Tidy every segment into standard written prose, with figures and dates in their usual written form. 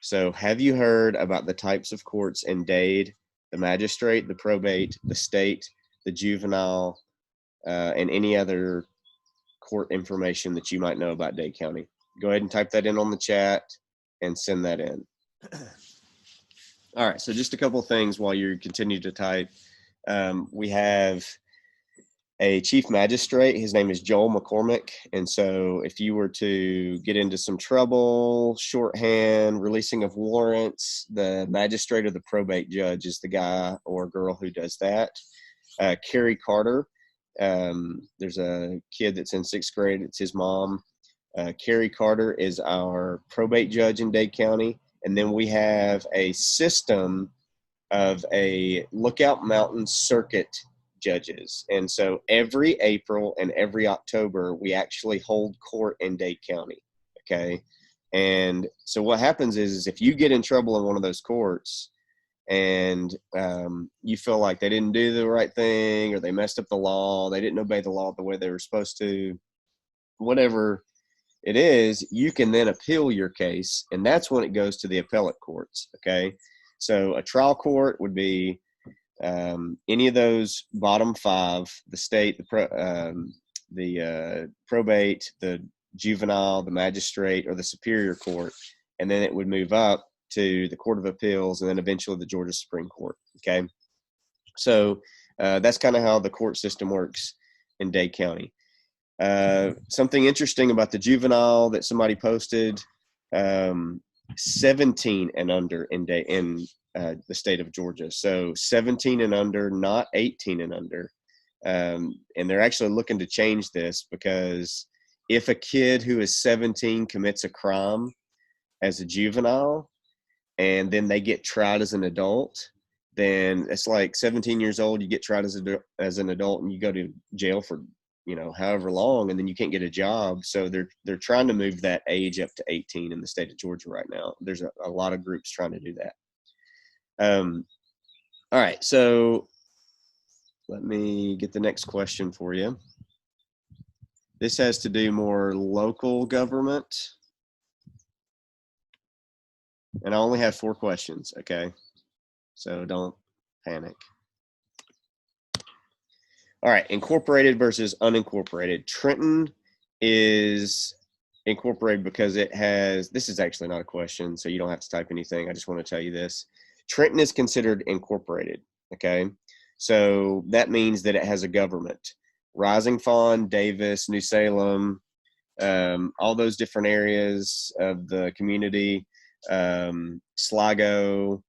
So have you heard about the types of courts in Dade, the magistrate, the probate, the state, the juvenile, and any other court information that you might know about Dade County? Go ahead and type that in on the chat and send that in. All right, so just a couple of things while you continue to type. We have a chief magistrate. His name is Joel McCormick. And so if you were to get into some trouble, shorthand, releasing of warrants, the magistrate or the probate judge is the guy or girl who does that. Carrie Carter. There's a kid that's in 6th grade. It's his mom. Carrie Carter is our probate judge in Dade County. And then we have a system of a Lookout Mountain circuit judges. And so every April and every October, we actually hold court in Dade County. Okay. And so what happens is if you get in trouble in one of those courts and you feel like they didn't do the right thing or they messed up the law, they didn't obey the law the way they were supposed to, whatever it is, you can then appeal your case. And that's when it goes to the appellate courts. Okay. So a trial court would be any of those bottom five: the state, the probate, the juvenile, the magistrate, or the superior court, and then it would move up to the Court of Appeals, and then eventually the Georgia Supreme Court. Okay, so that's kind of how the court system works in Dade County. Something interesting about the juvenile that somebody posted: 17 and under in the state of Georgia. So 17 and under, not 18 and under. And they're actually looking to change this because if a kid who is 17 commits a crime as a juvenile and then they get tried as an adult, then it's like 17 years old, you get tried as an adult and you go to jail for however long, and then you can't get a job. So they're trying to move that age up to 18 in the state of Georgia right now. There's a lot of groups trying to do that. All right, so let me get the next question for you. This has to do more local government. And I only have 4 questions, okay? So don't panic. All right, incorporated versus unincorporated. Trenton is incorporated because it has, this is actually not a question, so you don't have to type anything. I just want to tell you this. Trenton is considered incorporated, okay? So that means that it has a government. Rising Fawn, Davis, New Salem, all those different areas of the community, Sligo,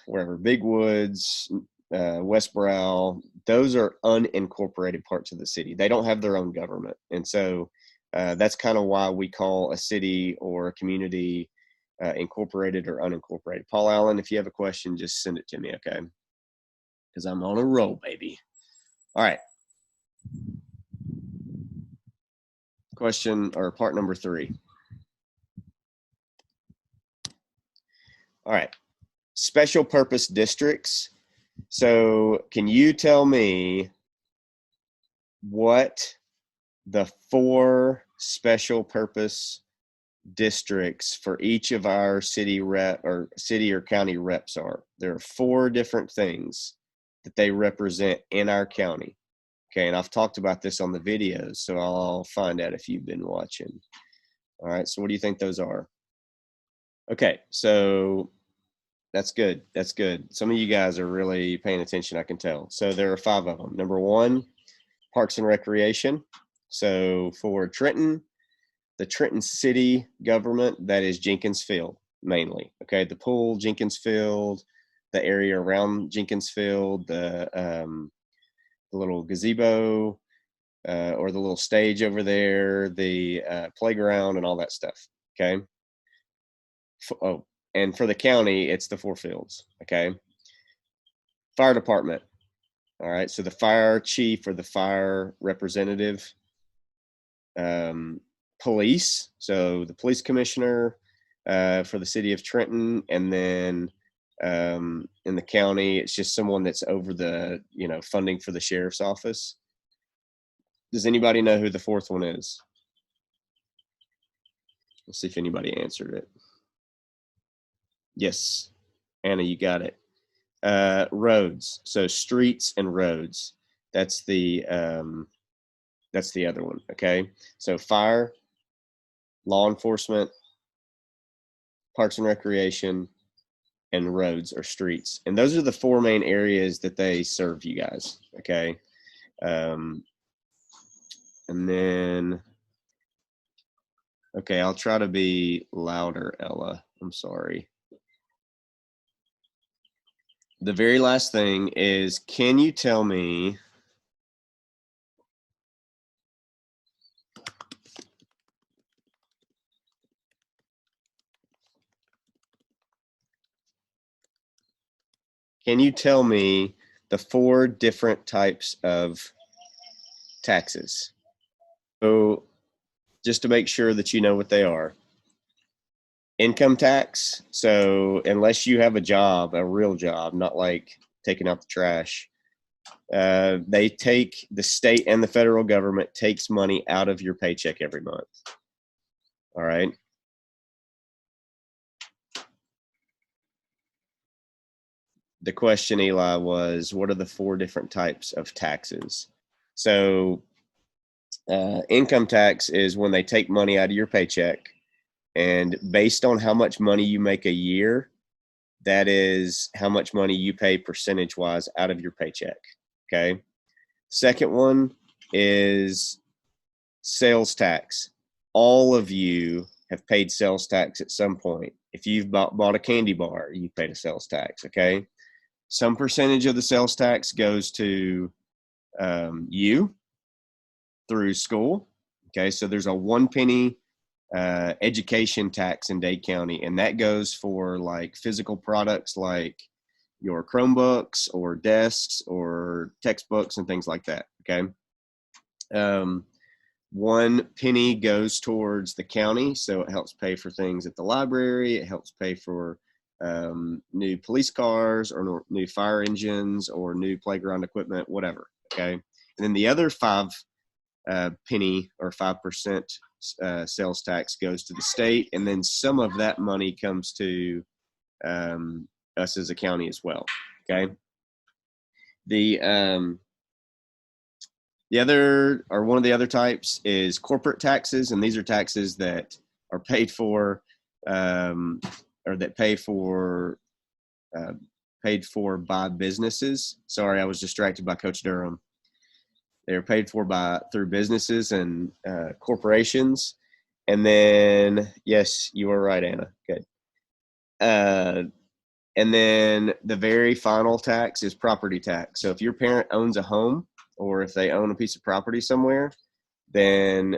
wherever, Big Woods, Westborough, those are unincorporated parts of the city. They don't have their own government. And so that's kind of why we call a city or a community incorporated or unincorporated. Paul Allen, if you have a question, just send it to me, okay? Because I'm on a roll, baby. All right. Question or part number 3. All right. Special purpose districts. So can you tell me what the 4 special purpose districts for each of our city or county reps are? There are 4 different things that they represent in our county. Okay, and I've talked about this on the videos, so I'll find out if you've been watching. All right, so what do you think those are? Okay, so that's good. That's good. Some of you guys are really paying attention, I can tell. So there are 5 of them. Number 1, Parks and Recreation. So for Trenton, the Trenton city government, that is Jenkins Field mainly. Okay, the pool, Jenkins Field, the area around Jenkins Field, the little gazebo or the little stage over there, the playground, and all that stuff. Okay. Oh, and for the county, it's the 4 fields. Okay. Fire department. All right. So the fire chief or the fire representative. Police. So the police commissioner for the city of Trenton, and then in the county, it's just someone that's over the funding for the sheriff's office. Does anybody know who the 4th one is? Let's see if anybody answered it. Yes, Anna, you got it. Roads. So streets and roads. That's the other one. Okay. So fire, law enforcement, parks and recreation, and roads or streets. And those are the four main areas that they serve you guys. Okay. Um, and then, okay, I'll try to be louder, Ella. I'm sorry. The very last thing is, can you tell me the four different types of taxes? So just to make sure that you know what they are. Income tax. So unless you have a job, a real job, not like taking out the trash, the state and the federal government takes money out of your paycheck every month. All right. The question, Eli, was what are the four different types of taxes? So income tax is when they take money out of your paycheck, and based on how much money you make a year, that is how much money you pay percentage wise out of your paycheck. Okay. Second one is sales tax. All of you have paid sales tax at some point. If you've bought a candy bar, you paid a sales tax. Okay. Some percentage of the sales tax goes to you through school. Okay. So there's a 1 penny education tax in Dade County, and that goes for like physical products like your Chromebooks or desks or textbooks and things like that. Okay. 1 penny goes towards the county, so it helps pay for things at the library. It helps pay for new police cars or new fire engines or new playground equipment, whatever. Okay. And then the other 5 penny or 5% sales tax goes to the state, and then some of that money comes to us as a county as well. Okay. The other, or one of the other types, is corporate taxes, and these are taxes that are paid for, or that paid for by businesses. Sorry, I was distracted by Coach Durham. They're paid for through businesses and corporations. And then, yes, you are right, Anna. Good. And then the very final tax is property tax. So if your parent owns a home, or if they own a piece of property somewhere, then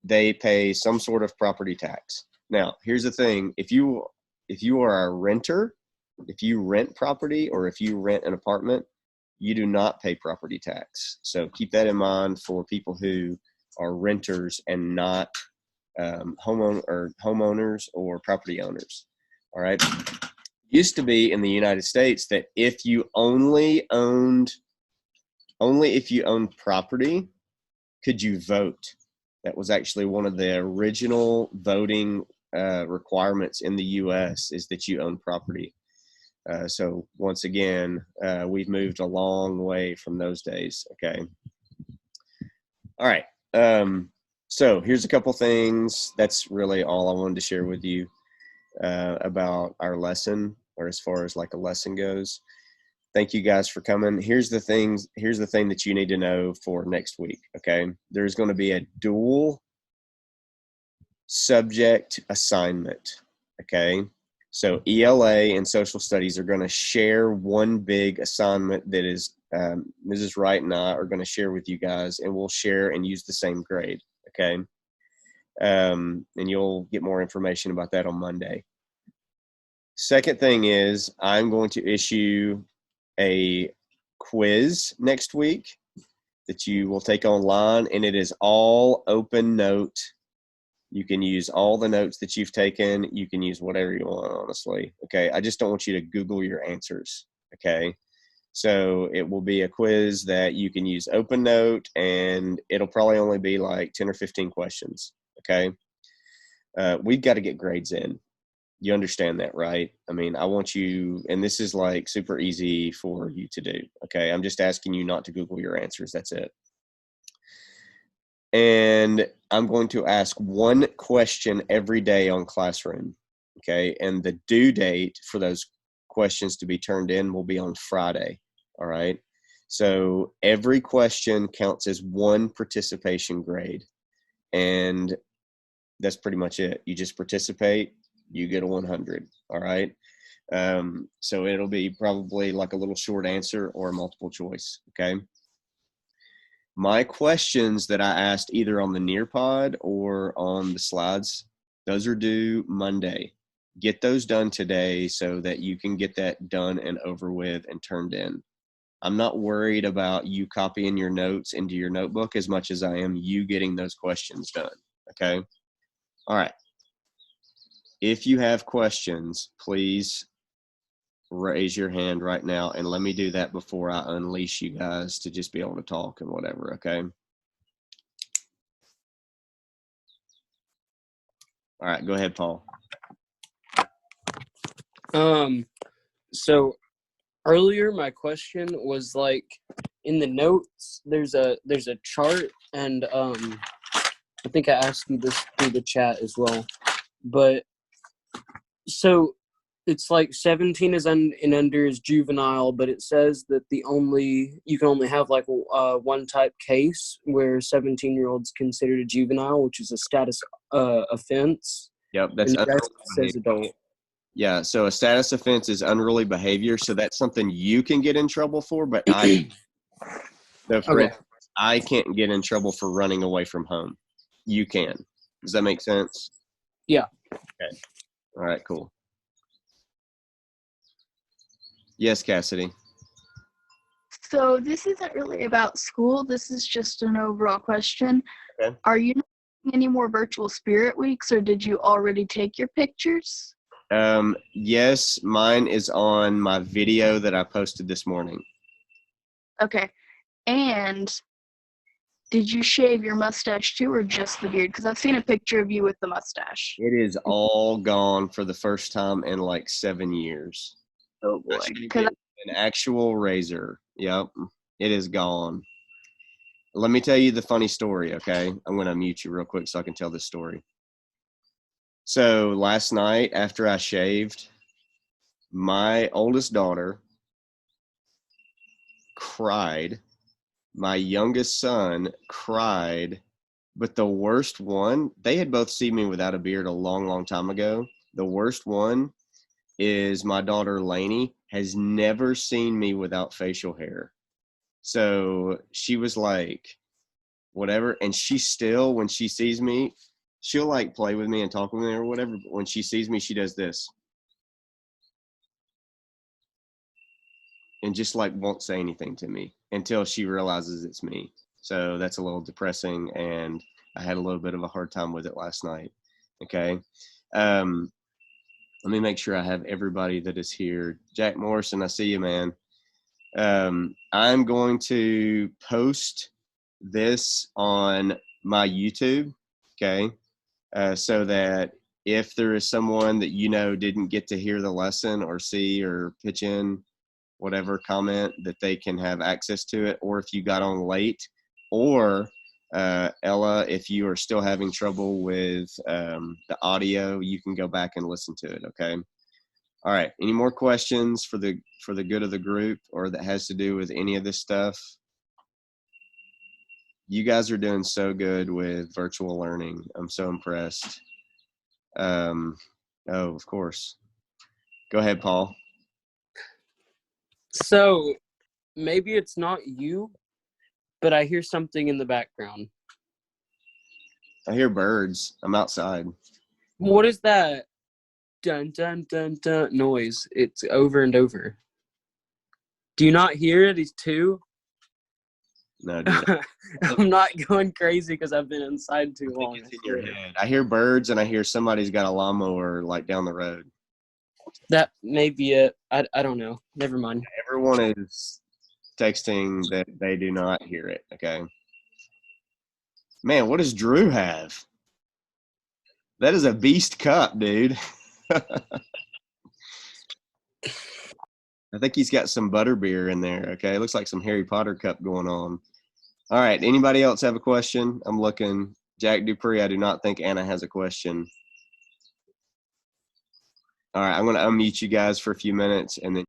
they pay some sort of property tax. Now, here's the thing: if you are a renter, if you rent property, or if you rent an apartment, you do not pay property tax. So keep that in mind for people who are renters and not homeowners or property owners. All right. Used to be in the United States that if you only owned property could you vote. That was actually one of the original voting requirements in the U.S. is that you own property. So once again, we've moved a long way from those days. Okay. All right. So here's a couple things. That's really all I wanted to share with you about our lesson, or as far as like a lesson goes. Thank you guys for coming. Here's the thing that you need to know for next week. Okay. There's going to be a dual subject assignment. Okay. So ELA and social studies are going to share one big assignment that is Mrs. Wright and I are going to share with you guys, and we'll share and use the same grade. Okay. And you'll get more information about that on Monday. Second thing is I'm going to issue a quiz next week that you will take online, and it is all open note. You can use all the notes that you've taken. You can use whatever you want, honestly. Okay. I just don't want you to Google your answers. Okay. So it will be a quiz that you can use open note, and it'll probably only be like 10 or 15 questions. Okay. We've got to get grades in. You understand that, right? I mean, I want you, and this is like super easy for you to do. Okay. I'm just asking you not to Google your answers. That's it. And I'm going to ask one question every day on Classroom. Okay. And the due date for those questions to be turned in will be on Friday. All right. So every question counts as one participation grade. And that's pretty much it. You just participate, you get a 100. All right. So it'll be probably like a little short answer or a multiple choice. Okay. My questions that I asked either on the Nearpod or on the slides, those are due Monday. Get those done today so that you can get that done and over with and turned in. I'm not worried about you copying your notes into your notebook as much as I am you getting those questions done. Okay. All right. If you have questions, please raise your hand right now, and let me do that before I unleash you guys to just be able to talk and whatever. Okay. All right, go ahead, Paul. So earlier my question was like in the notes there's a chart, and I think I asked you this through the chat as well. But so it's like 17 is and under is juvenile, but it says that you can only have like one type case where 17-year-olds considered a juvenile, which is a status offense. Yep, that's and the rest says behavior. adult. Yeah, so a status offense is unruly behavior, so that's something you can get in trouble for, but I so for instance, I can't get in trouble for running away from home. You can. Does that make sense? Yeah. Okay. All right, cool. Yes, Cassidy. So this isn't really about school. This is just an overall question. Okay. Are you doing any more virtual spirit weeks, or did you already take your pictures? Yes, mine is on my video that I posted this morning. Okay. And did you shave your mustache too, or just the beard? Because I've seen a picture of you with the mustache. It is all gone for the first time in like 7 years. Oh boy. An actual razor. Yep. It is gone. Let me tell you the funny story, okay? I'm going to mute you real quick so I can tell this story. So last night after I shaved, my oldest daughter cried. My youngest son cried. But the worst one, they had both seen me without a beard a long, long time ago. The worst one is my daughter Lainey has never seen me without facial hair. So she was like, whatever. And she still, when she sees me, she'll like play with me and talk with me or whatever. But when she sees me, she does this. And just like won't say anything to me until she realizes it's me. So that's a little depressing, and I had a little bit of a hard time with it last night. Okay. Let me make sure I have everybody that is here. Jack Morrison, I see you, man. I'm going to post this on my YouTube, okay, so that if there is someone that you know didn't get to hear the lesson or see or pitch in whatever comment, that they can have access to it, or if you got on late, or Ella, if you are still having trouble with the audio, you can go back and listen to it, okay? All right, any more questions for the good of the group, or that has to do with any of this stuff? You guys are doing so good with virtual learning. I'm so impressed. Oh, of course. Go ahead, Paul. So maybe it's not you, but I hear something in the background. I hear birds. I'm outside. What is that dun dun dun dun noise? It's over and over. Do you not hear it? It's too? No, dude. I'm not going crazy because I've been inside too long. It's in your head. I hear birds, and I hear somebody's got a lawnmower like down the road. That may be it. I don't know. Never mind. Everyone is texting that they do not hear it, okay? Man, what does Drew have? That is a beast cup, dude. I think he's got some butterbeer in there. Okay, it looks like some Harry Potter cup going on. All right, anybody else have a question? I'm looking. Jack Dupree, I do not think Anna has a question. All right, I'm going to unmute you guys for a few minutes, and then